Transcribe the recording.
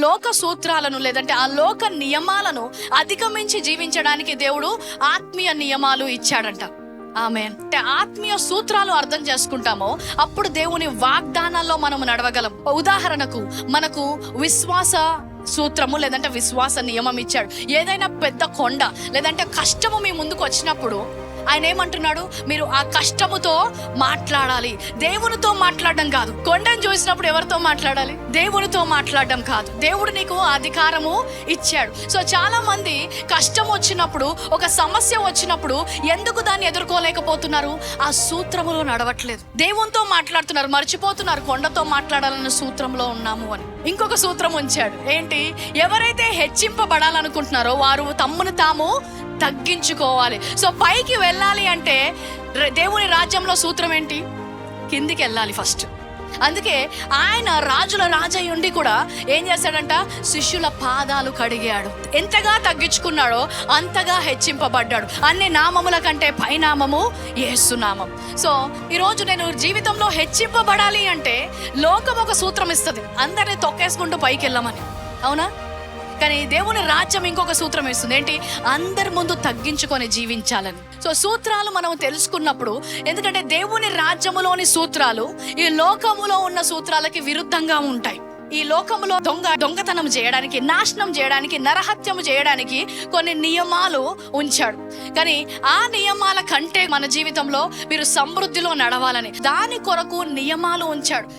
లోక సూత్రాలను లేదంటే ఆ లోక నియమాలను అధిగమించి జీవించడానికి దేవుడు ఆత్మీయ నియమాలు ఇచ్చాడంట. ఆమేన్. అంటే ఆత్మీయ సూత్రాలు అర్థం చేసుకుంటామో అప్పుడు దేవుని వాగ్దానాల్లో మనం నడవగలం. ఉదాహరణకు మనకు విశ్వాస సూత్రము లేదంటే విశ్వాస నియమం ఇచ్చాడు. ఏదైనా పెద్ద కొండ లేదంటే కష్టము మీ ముందుకు వచ్చినప్పుడు ఆయన ఏమంటున్నాడు, మీరు ఆ కష్టముతో మాట్లాడాలి. దేవునితో మాట్లాడడం కాదు. కొండను చూసినప్పుడు ఎవరితో మాట్లాడాలి? దేవునితో మాట్లాడడం కాదు. దేవుడు నీకు అధికారము ఇచ్చాడు. సో చాలా మంది కష్టం వచ్చినప్పుడు, ఒక సమస్య వచ్చినప్పుడు ఎందుకు దాన్ని ఎదుర్కోలేకపోతున్నారు? ఆ సూత్రములో నడవట్లేదు. దేవునితో మాట్లాడుతున్నారు, మర్చిపోతున్నారు కొండతో మాట్లాడాలన్న సూత్రంలో ఉన్నాము అని. ఇంకొక సూత్రం ఉంచాడు. ఏంటి? ఎవరైతే హెచ్చింపబడాలనుకుంటున్నారో వారు తమ్మును తాము తగ్గించుకోవాలి. సో పైకి వెళ్ళాలి అంటే దేవుని రాజ్యంలో సూత్రం ఏంటి? కిందికి వెళ్ళాలి ఫస్ట్. అందుకే ఆయన రాజుల రాజై ఉండి కూడా ఏం చేశాడంట? శిష్యుల పాదాలు కడిగాడు. ఎంతగా తగ్గించుకున్నాడో అంతగా హెచ్చింపబడ్డాడు. అన్ని నామముల కంటే పైనామము యేసు నామం. సో ఈరోజు నేను జీవితంలో హెచ్చింపబడాలి అంటే లోకం ఒక సూత్రం ఇస్తుంది, అందరినీ తొక్కేసుకుంటూ పైకి వెళ్ళమని. అవునా? కానీ దేవుని రాజ్యం ఇంకొక సూత్రం ఇస్తుంది. ఏంటి? అందరి ముందు తగ్గించుకొని జీవించాలని. సో సూత్రాలు మనం తెలుసుకున్నప్పుడు, ఎందుకంటే దేవుని రాజ్యములోని సూత్రాలు ఈ లోకములో ఉన్న సూత్రాలకి విరుద్ధంగా ఉంటాయి. ఈ లోకములో దొంగతనం చేయడానికి, నాశనం చేయడానికి, నరహత్యము చేయడానికి కొన్ని నియమాలు ఉంచాడు. కానీ ఆ నియమాల కంటే మన జీవితంలో మీరు సమృద్ధిలో నడవాలని దాని కొరకు నియమాలు ఉంచాడు.